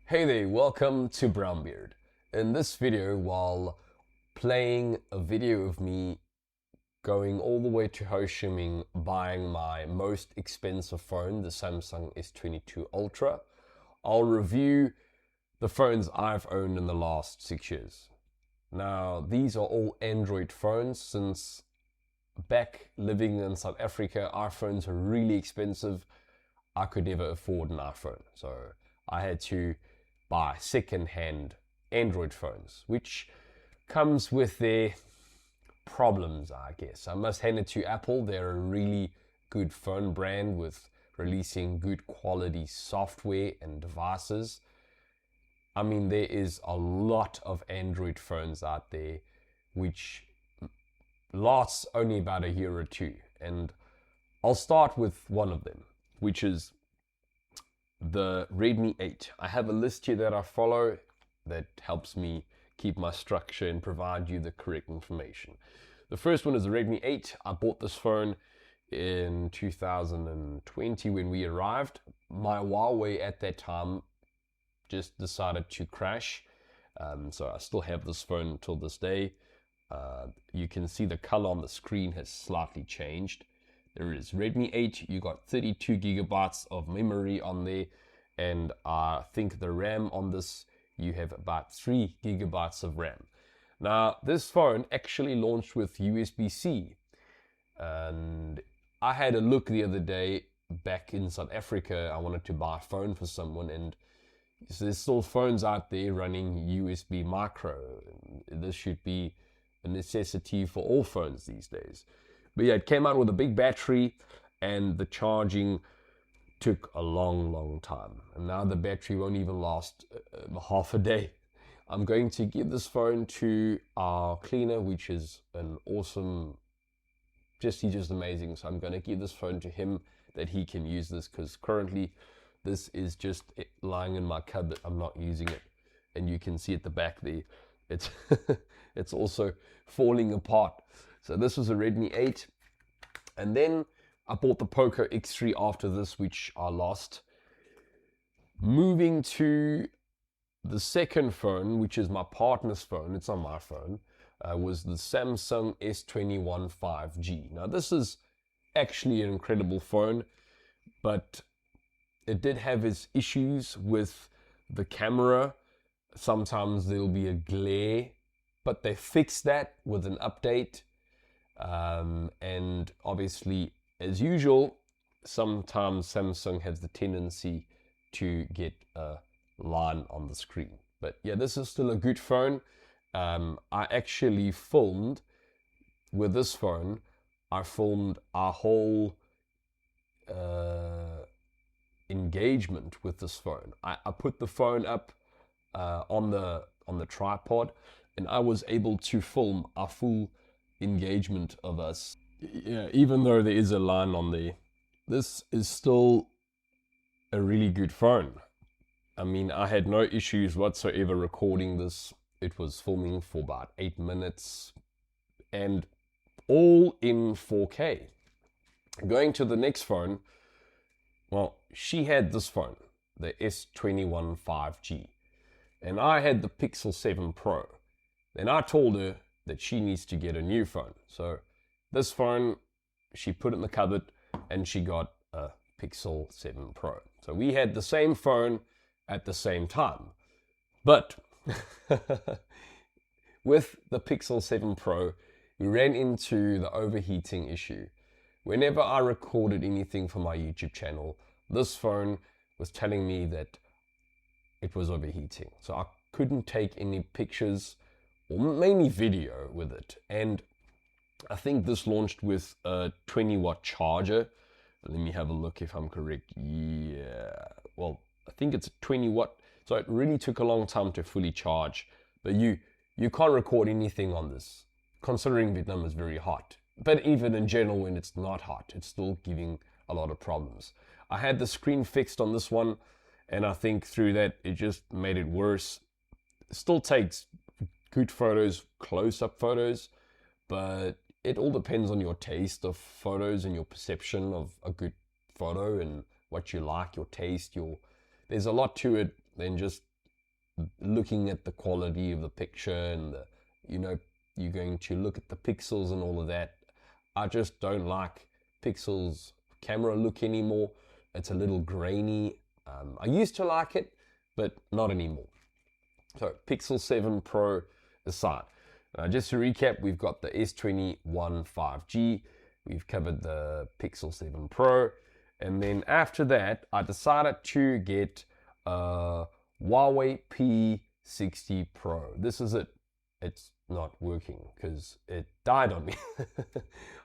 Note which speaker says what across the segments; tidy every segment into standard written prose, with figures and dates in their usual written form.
Speaker 1: Hey there, welcome to Brownbeard. In this video, while playing a video of me going all the way to Ho Chi Minh buying my most expensive phone, the Samsung S22 Ultra, I'll review the phones I've owned in the last 6 years. Now, these are all Android phones. Since back living in South Africa, iPhones are really expensive. I could never afford an iPhone, so I had to buy second-hand Android phones, which comes with their problems, I guess. I must hand it to Apple. They're a really good phone brand with releasing good quality software and devices. I mean, there is a lot of Android phones out there which lasts only about a year or two. And I'll start with one of them, which is the Redmi 8. I have a list here that I follow that helps me keep my structure and provide you the correct information. The first one is the Redmi 8. I bought this phone in 2020 when we arrived. My Huawei at that time just decided to crash. So I still have this phone until this day. You can see the color on the screen has slightly changed. There is Redmi 8, you got 32 gigabytes of memory on there, and I think the RAM on this, you have about 3 gigabytes of RAM. Now, this phone actually launched with USB-C, and I had a look the other day back in South Africa. I wanted to buy a phone for someone, and there's still phones out there running USB micro. This should be a necessity for all phones these days. But yeah, it came out with a big battery, and the charging took a long time. And now the battery won't even last half a day. I'm going to give this phone to our cleaner, which is an awesome, he's just amazing. So I'm going to give this phone to him that he can use this, because currently this is just lying in my cupboard. I'm not using it. And you can see at the back there, it's, it's also falling apart. So this was a Redmi 8, and then I bought the Poco X3 after this, which I lost. Moving to the second phone, which is my partner's phone, it's not my phone, was the Samsung S21 5G. Now this is actually an incredible phone, but it did have its issues with the camera. Sometimes there'll be a glare, but they fixed that with an update. And obviously, as usual, sometimes Samsung has the tendency to get a line on the screen. But yeah, this is still a good phone. I actually filmed with this phone. I filmed our whole engagement with this phone. I put the phone up on the tripod, and I was able to film our full engagement of us. Yeah, even though there is a line on there, this is still a really good phone. I mean, I had no issues whatsoever recording this. It was filming for about 8 minutes, and all in 4K. Going to the next phone, well, she had this phone, the S21 5G, and I had the Pixel 7 Pro. And I told her that she needs to get a new phone. So this phone, she put in the cupboard, and she got a Pixel 7 Pro. So we had the same phone at the same time. But with the Pixel 7 Pro, we ran into the overheating issue. Whenever I recorded anything for my YouTube channel, this phone was telling me that it was overheating. So I couldn't take any pictures, or mainly video with it. And I think this launched with a 20-watt charger. Let me have a look if I'm correct. Yeah, well, I think it's a 20-watt. So it really took a long time to fully charge. But you can't record anything on this, considering Vietnam is very hot. But even in general, when it's not hot, it's still giving a lot of problems. I had the screen fixed on this one, and I think through that, it just made it worse. It still takes good photos, close-up photos, but it all depends on your taste of photos and your perception of a good photo and what you like, your taste, there's a lot to it than just looking at the quality of the picture and you're going to look at the pixels and all of that. I just don't like Pixel's camera look anymore. It's a little grainy. I used to like it, but not anymore. So Pixel 7 Pro aside. Just to recap, we've got the S21 5G. We've covered the Pixel 7 Pro. And then after that, I decided to get a Huawei P60 Pro. This is it. It's not working because it died on me.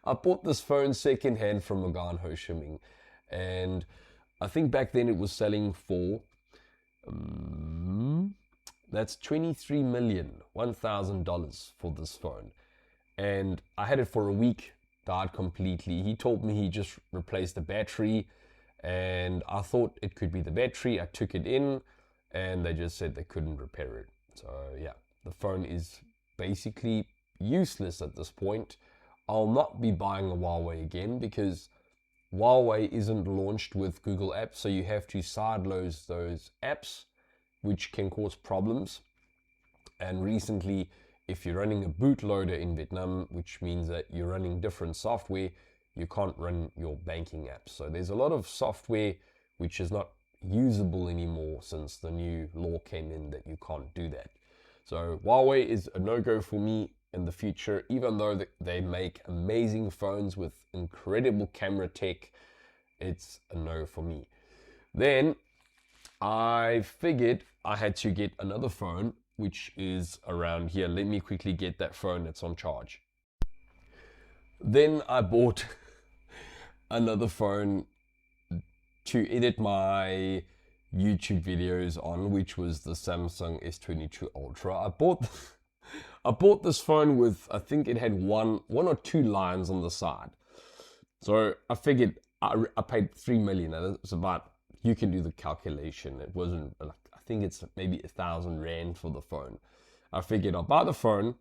Speaker 1: I bought this phone secondhand from a guy in Ho Chi Minh, and I think back then it was selling for that's $23,001,000 for this phone, and I had it for a week. Died completely. He told me he just replaced the battery, and I thought it could be the battery. I took it in, and they just said they couldn't repair it. So yeah, the phone is basically useless at this point. I'll not be buying a Huawei again because Huawei isn't launched with Google Apps, so you have to sideload those apps, which can cause problems. And recently, if you're running a bootloader in Vietnam, which means that you're running different software, you can't run your banking apps. So there's a lot of software which is not usable anymore since the new law came in that you can't do that. So Huawei is a no-go for me in the future, even though they make amazing phones with incredible camera tech. It's a no for me. Then I figured I had to get another phone, which is around here. Let me quickly get that phone that's on charge. Then I bought another phone to edit my YouTube videos on, which was the Samsung S22 Ultra. I bought this phone with, I think it had one or two lines on the side. So I figured I paid 3 million. And it's about, you can do the calculation. It wasn't, I think it's maybe 1,000 Rand for the phone. I figured I'll buy the phone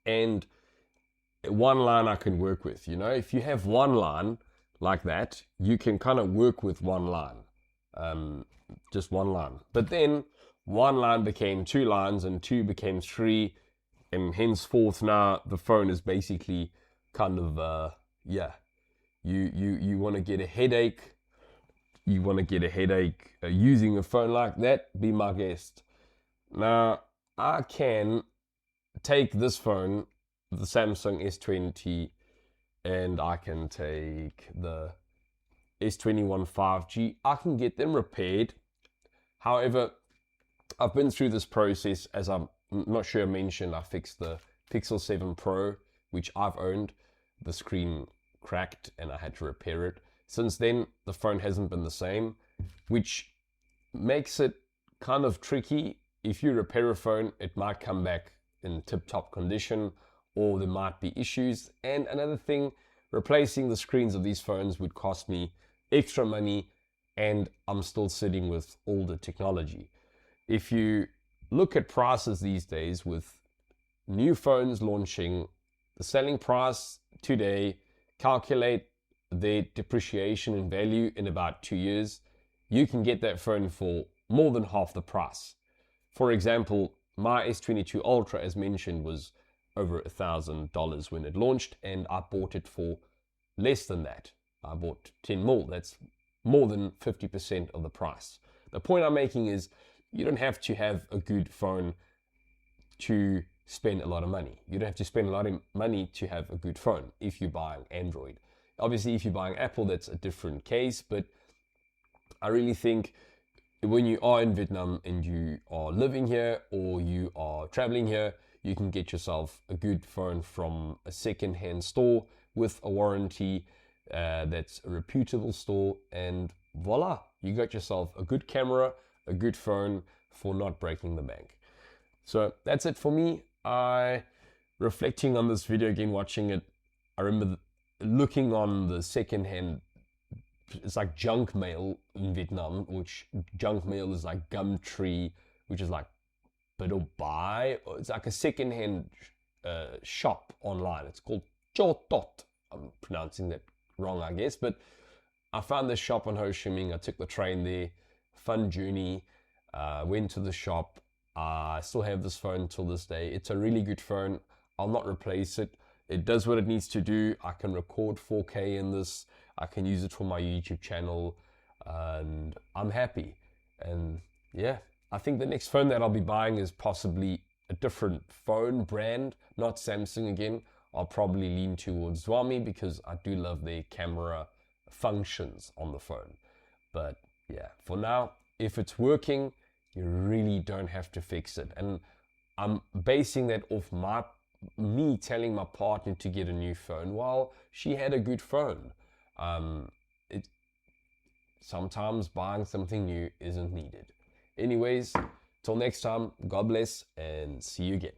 Speaker 1: and one line I can work with. If you have one line like that, you can kind of work with one line. Just one line. But then one line became two lines and two became three, and henceforth now the phone is basically kind of you want to get a headache. You want to get a headache using a phone like that, be my guest. Now I can take this phone, the Samsung S20, and I can take the S21 5G. I can get them repaired. However, I've been through this process, as I'm not sure I mentioned. I fixed the Pixel 7 Pro, which I've owned. The screen cracked and I had to repair it. Since then, the phone hasn't been the same, which makes it kind of tricky. If you repair a phone, it might come back in tip-top condition, or there might be issues. And another thing, replacing the screens of these phones would cost me extra money, and I'm still sitting with older technology. If you look at prices these days with new phones launching, the selling price today, calculate their depreciation in value in about 2 years, you can get that phone for more than half the price. For example, my S22 Ultra, as mentioned, was over $1,000 when it launched, and I bought it for less than that. I bought 10 mil. That's more than 50% of the price. The point I'm making is you don't have to have a good phone to spend a lot of money. You don't have to spend a lot of money to have a good phone if you're buying Android. Obviously, if you're buying Apple, that's a different case, but I really think when you are in Vietnam and you are living here or you are traveling here, you can get yourself a good phone from a second-hand store with a warranty that's a reputable store, and voila, you got yourself a good camera, a good phone for not breaking the bank. So that's it for me. Reflecting on this video again, watching it, I remember looking on the second-hand, it's like junk mail in Vietnam, which junk mail is like Gumtree, which is like Biddo Buy. It's like a second-hand shop online. It's called Cho Tot. I'm pronouncing that wrong, I guess, but I found this shop on Ho Chi Minh. I took the train there, fun journey, went to the shop, I still have this phone till this day. It's a really good phone. I'll not replace it. It does what it needs to do. I can record 4K in this. I can use it for my YouTube channel, and I'm happy. And yeah, I think the next phone that I'll be buying is possibly a different phone brand, not Samsung again. I'll probably lean towards Xiaomi because I do love their camera functions on the phone. But yeah, for now, if it's working, you really don't have to fix it. And I'm basing that off me telling my partner to get a new phone while she had a good phone. It sometimes buying something new isn't needed. Anyways, till next time, God bless and see you again.